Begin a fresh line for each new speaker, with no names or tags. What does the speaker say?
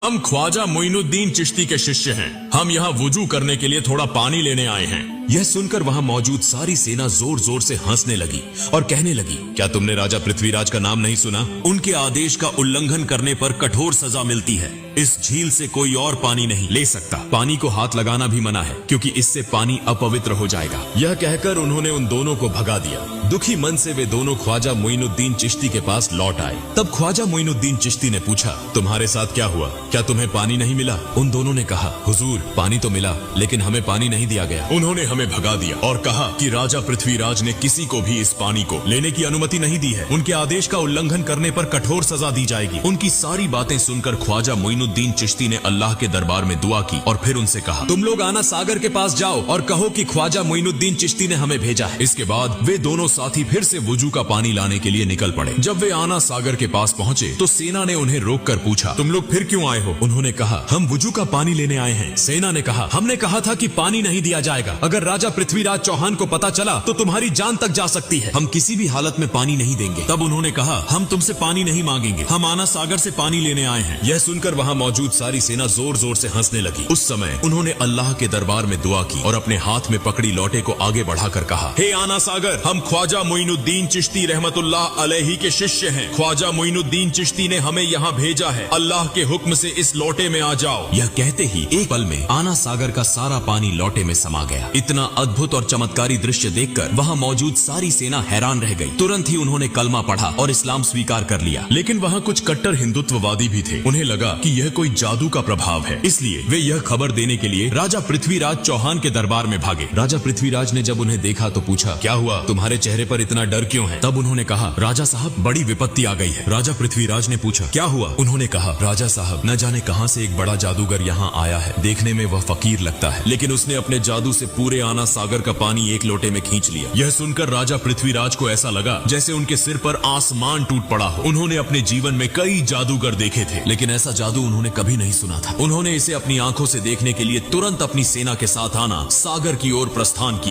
हम ख्वाजा मोइनुद्दीन चिश्ती के शिष्य हैं। हम यहाँ वुजू करने के लिए थोड़ा पानी लेने आए हैं। यह सुनकर वहाँ मौजूद सारी सेना जोर जोर से हंसने लगी और कहने लगी, क्या तुमने राजा पृथ्वीराज का नाम नहीं सुना? उनके आदेश का उल्लंघन करने पर कठोर सजा मिलती है। इस झील से कोई और पानी नहीं ले सकता। पानी को हाथ लगाना भी मना है, क्योंकि इससे पानी अपवित्र हो जाएगा। यह कहकर उन्होंने उन दोनों को भगा दिया। दुखी मन से वे दोनों ख्वाजा मोइनुद्दीन चिश्ती के पास लौट आए। तब ख्वाजा मोइनुद्दीन चिश्ती ने पूछा, तुम्हारे साथ क्या हुआ? क्या तुम्हें पानी नहीं मिला? उन दोनों ने कहा, हुजूर, पानी तो मिला, लेकिन हमें पानी नहीं दिया गया। उन्होंने हमें भगा दिया और कहा कि राजा पृथ्वीराज ने किसी को भी इस पानी को लेने की अनुमति नहीं दी है। उनके आदेश का उल्लंघन करने पर कठोर सजा दी जाएगी। उनकी सारी बातें सुनकर ख्वाजा मोइनुद्दीन चिश्ती ने अल्लाह के दरबार में दुआ की और फिर उनसे कहा, तुम लोग आना सागर के पास जाओ और कहो कि ख्वाजा मोइनुद्दीन चिश्ती ने हमें भेजा है। इसके बाद वे दोनों साथी फिर से वुजू का पानी लाने के लिए निकल पड़े। जब वे आना सागर के पास पहुंचे तो सेना ने उन्हें रोककर पूछा, तुम लोग फिर क्यों आए हो? उन्होंने कहा, हम वुजू का पानी लेने आए हैं। सेना ने कहा, हमने कहा था कि पानी नहीं दिया जाएगा। अगर राजा पृथ्वीराज चौहान को पता चला तो तुम्हारी जान तक जा सकती है। हम किसी भी हालत में पानी नहीं देंगे। तब उन्होंने कहा, हम तुमसे पानी नहीं मांगेंगे, हम आना सागर से पानी लेने आए हैं। यह सुनकर वहाँ मौजूद सारी सेना जोर जोर से हंसने लगी। उस समय उन्होंने अल्लाह के दरबार में दुआ की और अपने हाथ में पकड़ी लोटे को आगे बढ़ाकर कहा, हे आना सागर, हम ख्वाजा मोइनुद्दीन चिश्ती रहमतुल्लाह अलैहि के शिष्य हैं। ख्वाजा मोइनुद्दीन चिश्ती ने हमें यहाँ भेजा है। अल्लाह के हुक्म से इस लोटे में आ जाओ। यह कहते ही एक पल में आना सागर का सारा पानी लोटे में समा गया। इतना अद्भुत और चमत्कारी दृश्य देखकर वहाँ मौजूद सारी सेना हैरान रह गई। तुरंत ही उन्होंने कलमा पढ़ा और इस्लाम स्वीकार कर लिया। लेकिन वहाँ कुछ कट्टर हिंदुत्ववादी भी थे। उन्हें लगा कि यह कोई जादू का प्रभाव है, इसलिए वे यह खबर देने के लिए राजा पृथ्वीराज चौहान के दरबार में भागे। राजा पृथ्वीराज ने जब उन्हें देखा तो पूछा, क्या हुआ? तुम्हारे चेहरे पर इतना डर क्यों है? तब उन्होंने कहा, राजा साहब, बड़ी विपत्ति आ गई है। राजा पृथ्वीराज ने पूछा, क्या हुआ? उन्होंने कहा, राजा साहब, न जाने कहां से एक बड़ा जादूगर यहाँ आया है। देखने में वह फकीर लगता है, लेकिन उसने अपने जादू से पूरे आना सागर का पानी एक लोटे में खींच लिया। यह सुनकर राजा पृथ्वीराज को ऐसा लगा जैसे उनके सिर पर आसमान टूट पड़ा हो। उन्होंने अपने जीवन में कई जादूगर देखे थे, लेकिन ऐसा जादू उन्होंने कभी नहीं सुना था। उन्होंने इसे अपनी आंखों से देखने के लिए तुरंत अपनी सेना के साथ आना सागर की ओर प्रस्थान किया।